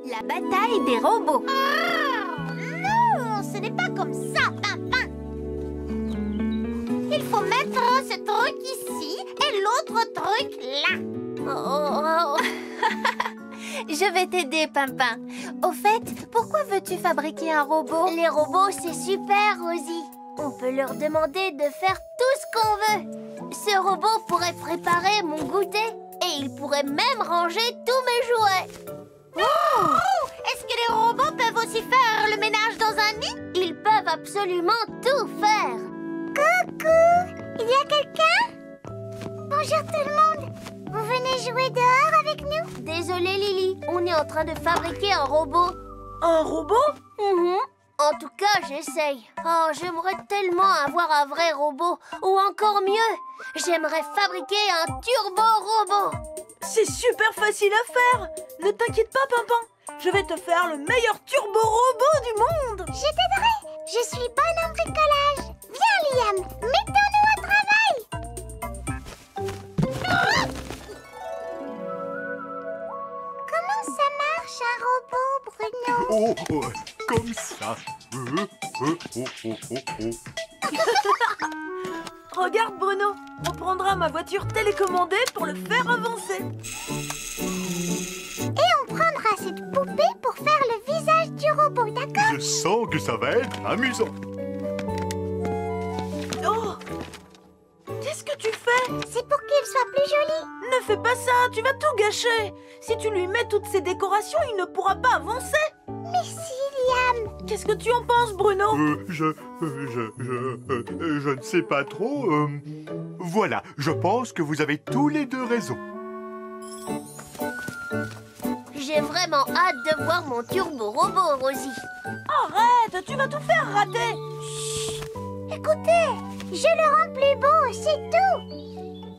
La bataille des robots. Non, ce n'est pas comme ça, Pimpin. Il faut mettre ce truc ici et l'autre truc là. Oh. Je vais t'aider, Pimpin. Au fait, pourquoi veux-tu fabriquer un robot? Les robots, c'est super, Rosie. On peut leur demander de faire tout ce qu'on veut. Ce robot pourrait préparer mon goûter et il pourrait même ranger tous mes jouets. Oh! Est-ce que les robots peuvent aussi faire le ménage dans un nid? Ils peuvent absolument tout faire. Coucou! Il y a quelqu'un? Bonjour tout le monde. Vous venez jouer dehors avec nous? Désolée Lily, on est en train de fabriquer un robot. Un robot? En tout cas, j'essaye. Oh, j'aimerais tellement avoir un vrai robot. Ou encore mieux, j'aimerais fabriquer un turbo-robot. C'est super facile à faire. Ne t'inquiète pas, Pimpin. Je vais te faire le meilleur turbo-robot du monde. Je t'aiderai. Je suis bonne en bricolage. Viens, Liam, mettons-nous au travail. Comment ça marche, un robot, Bruno? Oh, comme ça. Regarde, Bruno. On prendra ma voiture télécommandée pour le faire avancer. Et on prendra cette poupée pour faire le visage du robot, d'accord? Je sens que ça va être amusant. Oh! Qu'est-ce que tu fais? C'est pour qu'il soit plus joli. Ne fais pas ça, tu vas tout gâcher. Si tu lui mets toutes ces décorations, il ne pourra pas avancer. Mais si, Liam. Qu'est-ce que tu en penses, Bruno? Je ne sais pas trop. Voilà, je pense que vous avez tous les deux raison. J'ai vraiment hâte de voir mon turbo-robot, Rosie. Arrête, tu vas tout faire rater. Écoutez, je le rends plus beau, c'est tout.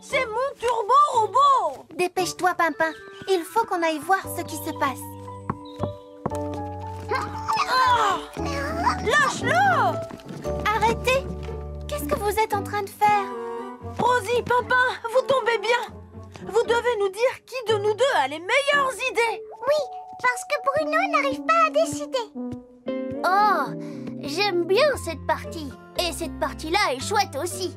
C'est mon turbo-robot. Dépêche-toi, Pimpin. Il faut qu'on aille voir ce qui se passe. Lâche-le! Arrêtez! Qu'est-ce que vous êtes en train de faire? Rosie, Pimpin, vous tombez bien. Vous devez nous dire qui de nous deux a les meilleures idées. Oui, parce que Bruno n'arrive pas à décider. Oh, j'aime bien cette partie. Et cette partie-là est chouette aussi.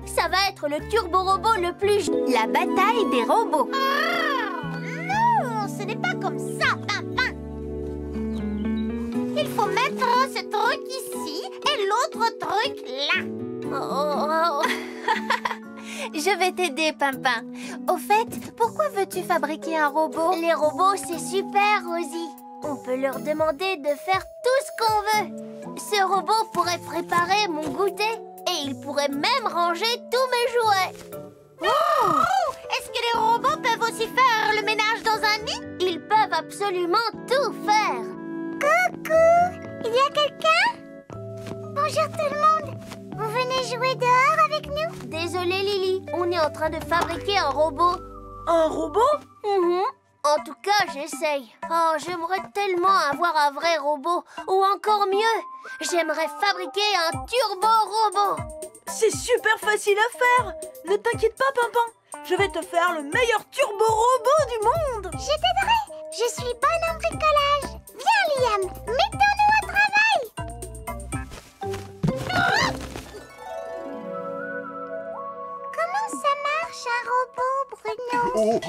Ça va être le turbo-robot le plus... La bataille des robots. Non, ce n'est pas comme ça, Pimpin. Il faut mettre ce truc ici et l'autre truc là. Oh. Je vais t'aider, Pimpin. Au fait, pourquoi veux-tu fabriquer un robot? Les robots, c'est super, Rosie. On peut leur demander de faire tout ce qu'on veut. Ce robot pourrait préparer mon goûter et il pourrait même ranger tous mes jouets. Oh! Est-ce que les robots peuvent aussi faire le ménage dans un nid? Ils peuvent absolument tout faire. Coucou! Il y a quelqu'un? Bonjour tout le monde. Vous venez jouer dehors avec nous? Désolée Lily, on est en train de fabriquer un robot. Un robot? En tout cas, j'essaye. Oh, j'aimerais tellement avoir un vrai robot. Ou encore mieux, j'aimerais fabriquer un turbo-robot. C'est super facile à faire. Ne t'inquiète pas, Pimpin. Je vais te faire le meilleur turbo-robot du monde. Je t'aiderai. Je suis bonne en bricolage. Viens, Liam, mettons-nous au travail. Comment ça marche, un robot, Bruno? Oh,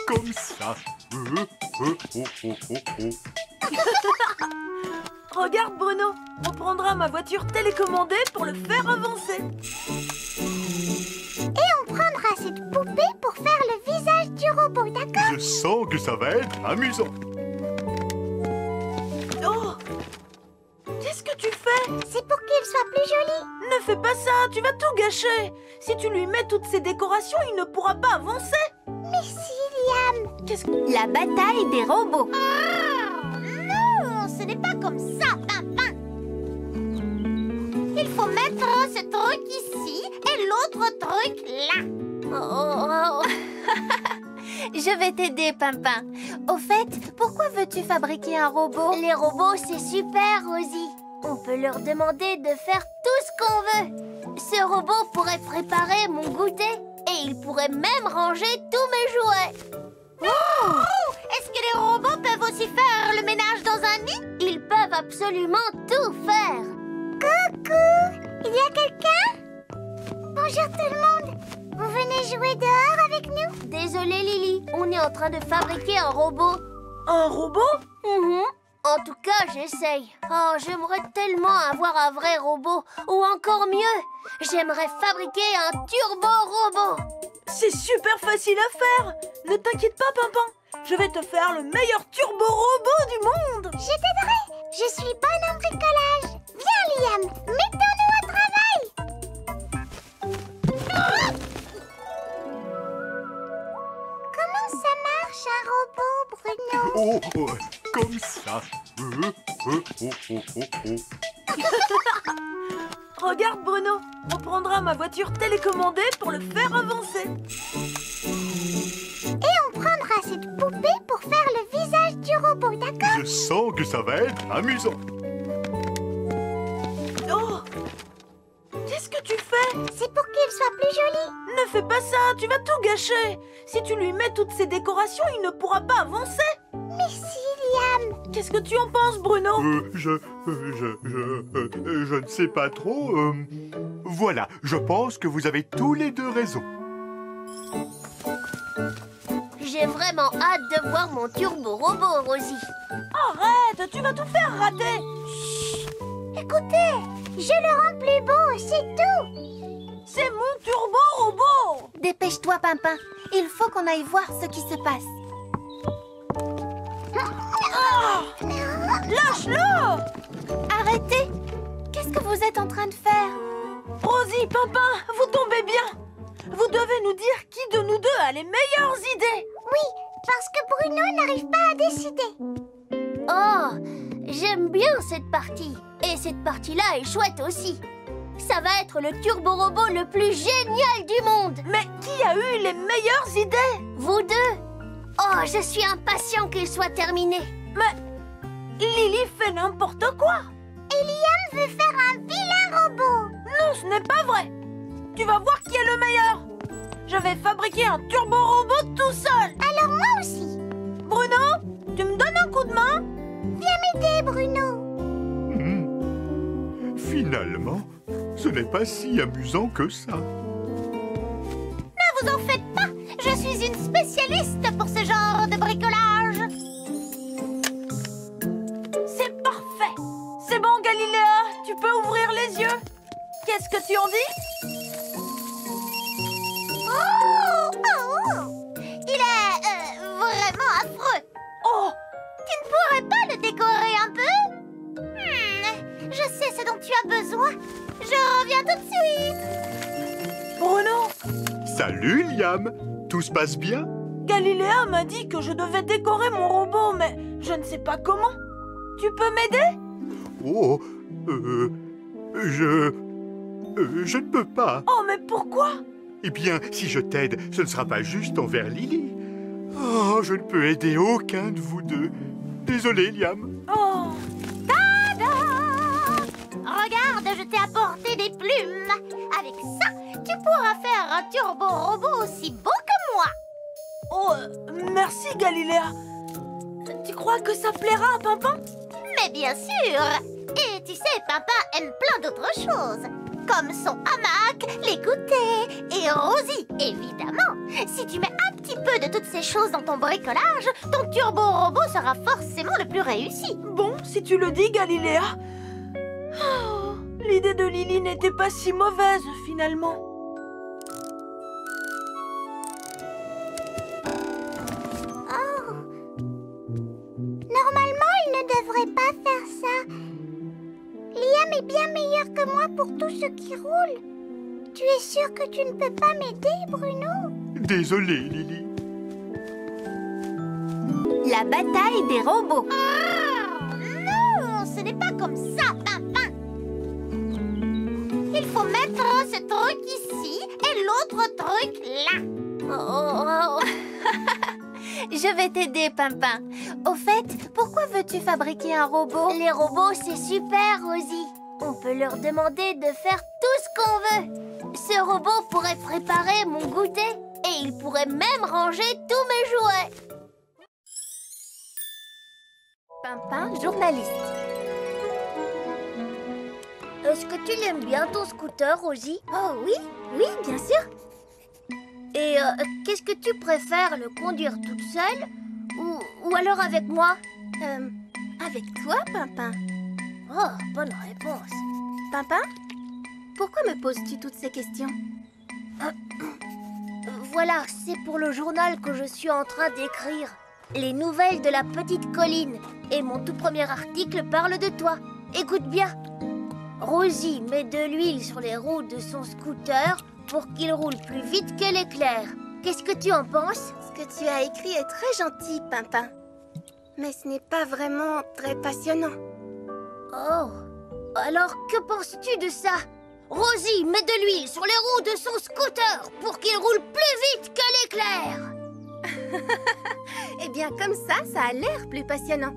comme ça. Regarde, Bruno. On prendra ma voiture télécommandée pour le faire avancer. Et on prendra cette poupée pour faire le visage du robot, d'accord? Je sens que ça va être amusant. Oh! Qu'est-ce que tu fais? C'est pour qu'il soit plus joli. Ne fais pas ça, tu vas tout gâcher. Si tu lui mets toutes ces décorations, il ne pourra pas avancer. Mais si, Liam. Qu'est-ce que... La bataille des robots. Non, ce n'est pas comme ça, Pimpin. Il faut mettre ce truc ici et l'autre truc là. Oh. Je vais t'aider, Pimpin. Au fait, pourquoi veux-tu fabriquer un robot? Les robots, c'est super, Rosie. On peut leur demander de faire tout ce qu'on veut. Ce robot pourrait préparer mon goûter et il pourrait même ranger tous mes jouets. Est-ce que les robots peuvent aussi faire le ménage dans un nid? Ils peuvent absolument tout faire. Coucou! Il y a quelqu'un? Bonjour tout le monde! Vous venez jouer dehors avec nous? Désolée Lily, on est en train de fabriquer un robot. Un robot? En tout cas, j'essaye. Oh, j'aimerais tellement avoir un vrai robot. Ou encore mieux, j'aimerais fabriquer un turbo-robot. C'est super facile à faire. Ne t'inquiète pas, Pimpin. Je vais te faire le meilleur turbo-robot du monde. Je t'aiderai! Je suis bonne en bricolage! Viens, Liam! Mettons-nous au travail! Comment ça marche, un robot, Bruno? Oh, comme ça. Regarde, Bruno. On prendra ma voiture télécommandée pour le faire avancer. Et on prendra cette poupée pour faire le visage du robot, d'accord? Je sens que ça va être amusant. Oh! Qu'est-ce que tu fais? C'est pour qu'il soit plus joli. Ne fais pas ça, tu vas tout gâcher. Si tu lui mets toutes ces décorations, il ne pourra pas avancer. Mais si, Liam! Qu'est-ce que tu en penses, Bruno? Je ne sais pas trop. Voilà, je pense que vous avez tous les deux raison. J'ai vraiment hâte de voir mon turbo-robot, Rosie. Arrête, tu vas tout faire rater. Écoutez, je le rends plus beau, c'est tout! C'est mon turbo-robot. Dépêche-toi, Pimpin. Il faut qu'on aille voir ce qui se passe. Lâche-le! Arrêtez! Qu'est-ce que vous êtes en train de faire? Rosie, Pimpin, vous tombez bien. Vous devez nous dire qui de nous deux a les meilleures idées. Oui, parce que Bruno n'arrive pas à décider. Oh, j'aime bien cette partie. Et cette partie-là est chouette aussi. Ça va être le turbo-robot le plus génial du monde. Mais qui a eu les meilleures idées? Vous deux. Oh, je suis impatient qu'il soit terminé. Mais Lily fait n'importe quoi. Et Liam veut faire un vilain robot. Non, ce n'est pas vrai. Tu vas voir qui est le meilleur. Je vais fabriquer un turbo-robot tout seul. Alors moi aussi. Bruno, tu me donnes un coup de main? Viens m'aider, Bruno. Finalement, ce n'est pas si amusant que ça. Ne vous en faites pas! Je suis une spécialiste pour ce genre de bricolage. C'est parfait. C'est bon, Galiléa, tu peux ouvrir les yeux. Qu'est-ce que tu en dis? Il est vraiment affreux. Oh, Tu ne pourrais pas le décorer un peu? Je sais ce dont tu as besoin. Je reviens tout de suite. Bruno, Salut, Liam. Tout se passe bien? Galiléa m'a dit que je devais décorer mon robot, mais je ne sais pas comment. Tu peux m'aider? Oh, je ne peux pas. Oh, mais pourquoi? Eh bien, si je t'aide, ce ne sera pas juste envers Lily. Oh, je ne peux aider aucun de vous deux. Désolé, Liam. Oh, Regarde, je t'ai apporté des plumes. Avec ça, tu pourras faire un turbo-robot aussi beau que moi. oh, merci, Galiléa. Tu crois que ça plaira à Pimpin? Mais bien sûr. Et tu sais, Pimpin aime plein d'autres choses. Comme son hamac, les goûters et Rosie, évidemment. Si tu mets un petit peu de toutes ces choses dans ton bricolage, ton turbo-robot sera forcément le plus réussi. Bon, si tu le dis, Galiléa. Oh, l'idée de Lily n'était pas si mauvaise, finalement. Normalement, il ne devrait pas faire ça. Liam est bien meilleur que moi pour tout ce qui roule. Tu es sûr que tu ne peux pas m'aider, Bruno? Désolé, Lily. La bataille des robots. Non, ce n'est pas comme ça, Pimpin. Il faut mettre ce truc ici et l'autre truc là. Je vais t'aider, Pimpin. Au fait, pourquoi veux-tu fabriquer un robot? Les robots, c'est super, Rosie. On peut leur demander de faire tout ce qu'on veut. Ce robot pourrait préparer mon goûter et Et il pourrait même ranger tous mes jouets. Pimpin, journaliste. Est-ce que tu l'aimes bien ton scooter, Rosie? Oh oui, oui, bien sûr. Et qu'est-ce que tu préfères, le conduire toute seule ou alors avec moi? Avec toi, Pimpin. Oh, bonne réponse. Pimpin, pourquoi me poses-tu toutes ces questions? Voilà, c'est pour le journal que je suis en train d'écrire. Les nouvelles de la petite colline. Et mon tout premier article parle de toi. Écoute bien. Rosie met de l'huile sur les roues de son scooter pour qu'il roule plus vite que l'éclair. Qu'est-ce que tu en penses? Ce que tu as écrit est très gentil, Pimpin. Mais ce n'est pas vraiment très passionnant. Oh, alors que penses-tu de ça? Rosie met de l'huile sur les roues de son scooter pour qu'il roule plus vite que l'éclair. Eh bien, comme ça a l'air plus passionnant.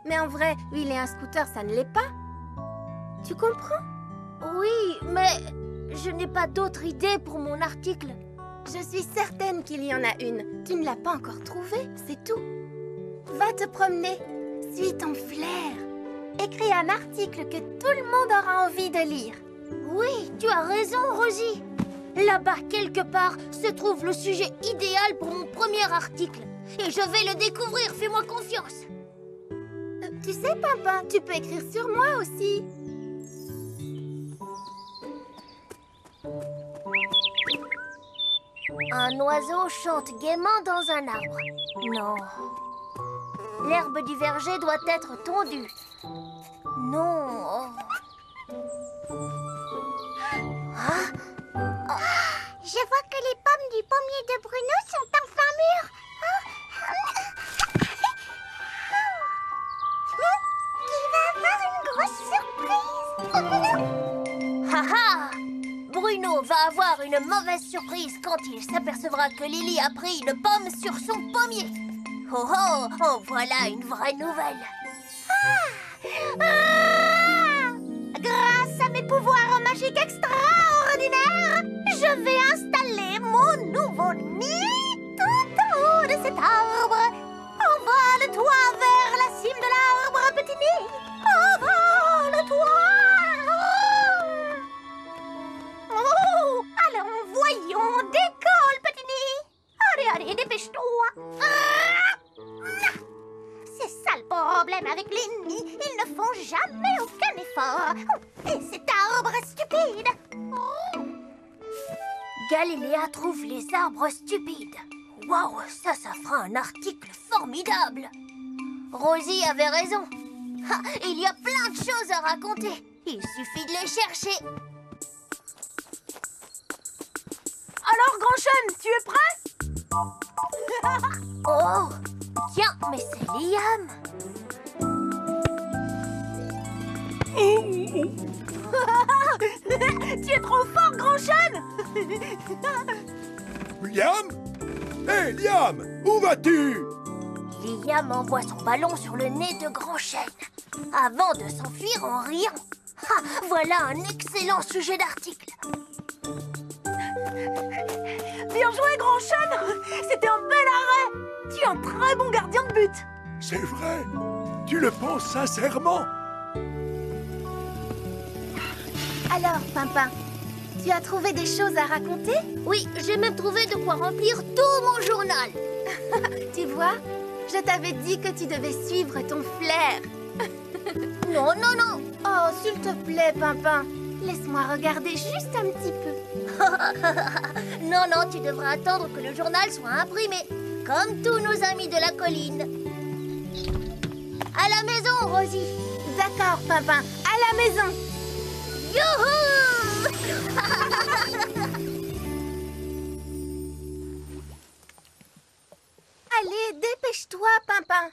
Mais en vrai, huiler un scooter, ça ne l'est pas. Tu comprends? Oui, mais je n'ai pas d'autre idée pour mon article. Je suis certaine qu'il y en a une. Tu ne l'as pas encore trouvée, c'est tout. Va te promener. Suis ton flair. Écris un article que tout le monde aura envie de lire. Oui, tu as raison, Rosie. Là-bas, quelque part, se trouve le sujet idéal pour mon premier article. Et je vais le découvrir, fais-moi confiance. Tu sais, Pimpin, tu peux écrire sur moi aussi. Un oiseau chante gaiement dans un arbre. Non. L'herbe du verger doit être tondue. Non. Ah? Je vois que les pommes du pommier de Bruno sont enfin mûres. Il va avoir une grosse surprise. Haha! Bruno va avoir une mauvaise surprise quand il s'apercevra que Lily a pris une pomme sur son pommier. Oh oh, oh, voilà une vraie nouvelle. Grâce à mes pouvoirs magiques extraordinaires, je vais installer mon nouveau nid tout en haut de cet arbre. Envole-toi vers la cime de l'arbre, petit nid. Envole-toi. Oh, allons, voyons, décolle, petit nid. Allez, allez, dépêche-toi. C'est ça le problème avec les nids. Ils ne font jamais aucun effort. Et cet arbre stupide. Galiléa trouve les arbres stupides. Waouh, ça fera un article formidable. Rosie avait raison. Ha, il y a plein de choses à raconter. Il suffit de les chercher. Alors, Grand Chêne, tu es prêt? Oh, tiens, mais c'est Liam. Tu es trop fort, Grand Chêne. Liam? Hé, Liam, où vas-tu? Liam envoie son ballon sur le nez de Grand Chêne, avant de s'enfuir en riant. Ah, voilà un excellent sujet d'article. Bien joué, Grand Chêne. C'était un bel arrêt. Tu es un très bon gardien de but. C'est vrai? Tu le penses sincèrement? Alors, Pimpin, tu as trouvé des choses à raconter? Oui, j'ai même trouvé de quoi remplir tout mon journal. Tu vois, je t'avais dit que tu devais suivre ton flair. Non, non, non. Oh, s'il te plaît, Pimpin, laisse-moi regarder juste un petit peu. Non, non, tu devras attendre que le journal soit imprimé, comme tous nos amis de la colline. À la maison, Rosie. D'accord, Pimpin, à la maison. Youhou! Allez, dépêche-toi, Pimpin.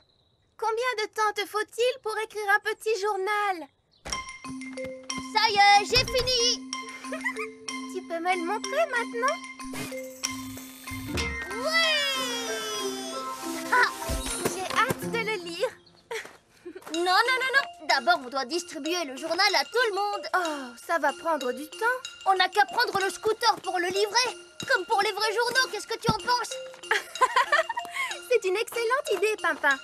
Combien de temps te faut-il pour écrire un petit journal? Ça y est, j'ai fini. Tu peux me le montrer maintenant? Oui! J'ai hâte de le lire. Non, non, non, non. D'abord, on doit distribuer le journal à tout le monde. Oh, ça va prendre du temps. On n'a qu'à prendre le scooter pour le livrer. Comme pour les vrais journaux, qu'est-ce que tu en penses? C'est une excellente idée, Pimpin.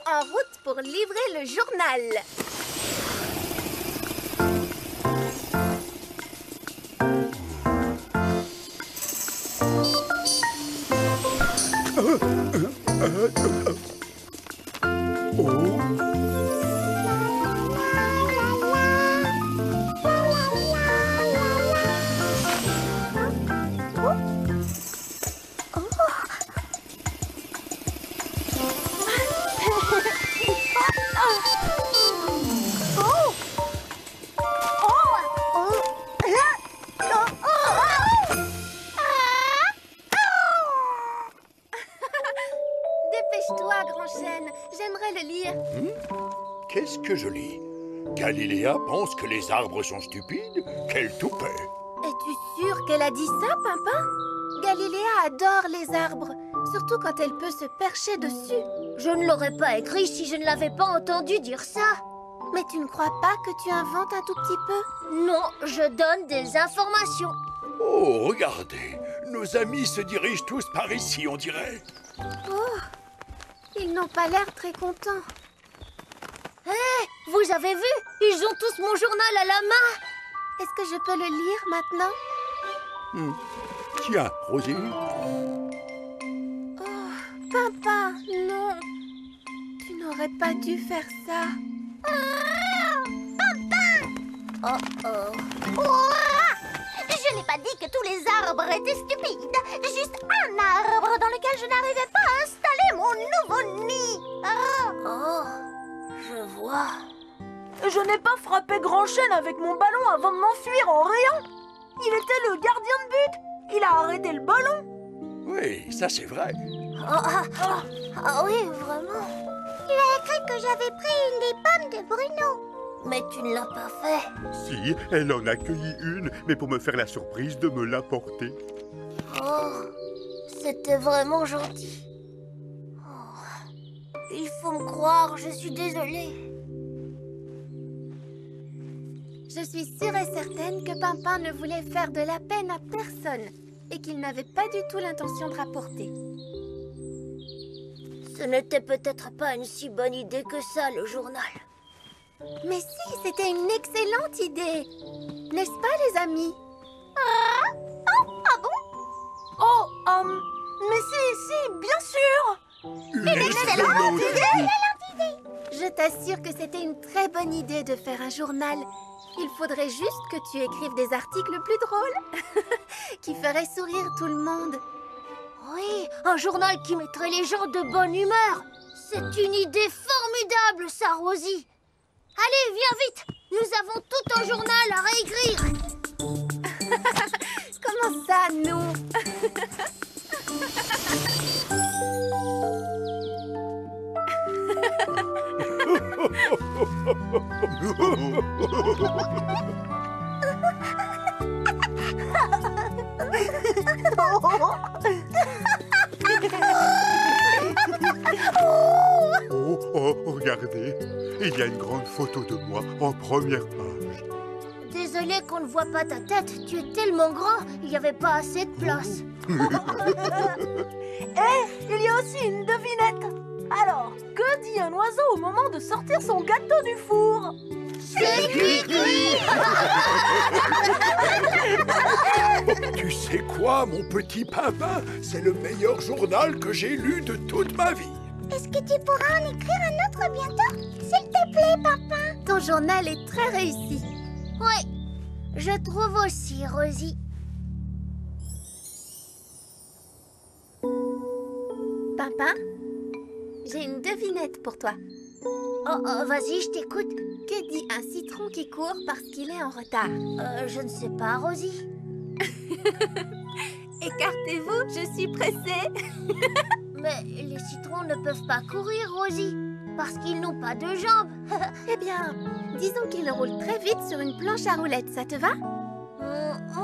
En route pour livrer le journal. Dépêche-toi, grand chêne. J'aimerais le lire. Qu'est-ce que je lis? Galiléa pense que les arbres sont stupides? Quel toupet! Es-tu sûre qu'elle a dit ça, Pimpin? Galiléa adore les arbres, surtout quand elle peut se percher dessus. Je ne l'aurais pas écrit si je ne l'avais pas entendu dire ça. Mais tu ne crois pas que tu inventes un tout petit peu? Non, je donne des informations. Oh, regardez! Nos amis se dirigent tous par ici, on dirait. Oh, ils n'ont pas l'air très contents. Hé, vous avez vu? Ils ont tous mon journal à la main. Est-ce que je peux le lire maintenant? Tiens, Rosie. Oh, Pimpin, non. Tu n'aurais pas dû faire ça. Je n'ai pas dit que tous les arbres étaient stupides. Juste un arbre dans lequel je n'arrivais pas à installer mon nouveau nid. Oh, je vois. Je n'ai pas frappé grand chêne avec mon ballon avant de m'enfuir en riant. Il était le gardien de but. Il a arrêté le ballon. Oui, ça c'est vrai. Ah oui, vraiment. Tu as écrit que j'avais pris une des pommes de Bruno. Mais tu ne l'as pas fait. Si, elle en a cueilli une, mais pour me faire la surprise de me l'apporter. Oh, c'était vraiment gentil. Oh, il faut me croire, je suis désolée. Je suis sûre et certaine que Pimpin ne voulait faire de la peine à personne et qu'il n'avait pas du tout l'intention de rapporter. Ce n'était peut-être pas une si bonne idée que ça, le journal. Mais si, c'était une excellente idée. N'est-ce pas, les amis? Mais si, bien sûr. Une excellente idée! Je t'assure que c'était une très bonne idée de faire un journal. Il faudrait juste que tu écrives des articles plus drôles qui feraient sourire tout le monde. Oui, un journal qui mettrait les gens de bonne humeur. C'est une idée formidable, ça, Rosie. Allez, viens vite. Nous avons tout un journal à réécrire. Comment ça, nous? Oh, regardez, il y a une grande photo de moi en première page. Désolée qu'on ne voit pas ta tête. Tu es tellement grand, il n'y avait pas assez de place. Il y a aussi une devinette. Alors, que dit un oiseau au moment de sortir son gâteau du four? C'est cuit. Tu sais quoi, mon petit Pimpin? C'est le meilleur journal que j'ai lu de toute ma vie. Est-ce que tu pourras en écrire un autre bientôt? S'il te plaît, papa. Ton journal est très réussi. Oui, je trouve aussi, Rosie. Pimpin, j'ai une devinette pour toi. Oh, vas-y, je t'écoute. Que dit un citron qui court parce qu'il est en retard? Je ne sais pas, Rosie. Écartez-vous, je suis pressée. Mais les citrons ne peuvent pas courir, Rosie, parce qu'ils n'ont pas de jambes. Eh bien, disons qu'il roule très vite sur une planche à roulettes, ça te va?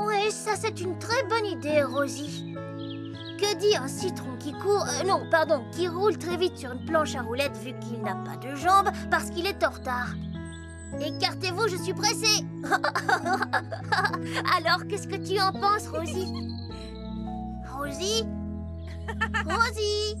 Oui, ça c'est une très bonne idée, Rosie. Que dit un citron qui court... non, pardon, qui roule très vite sur une planche à roulettes vu qu'il n'a pas de jambes parce qu'il est en retard? Écartez-vous, je suis pressée. Alors, qu'est-ce que tu en penses, Rosie? Rosie? Rosie?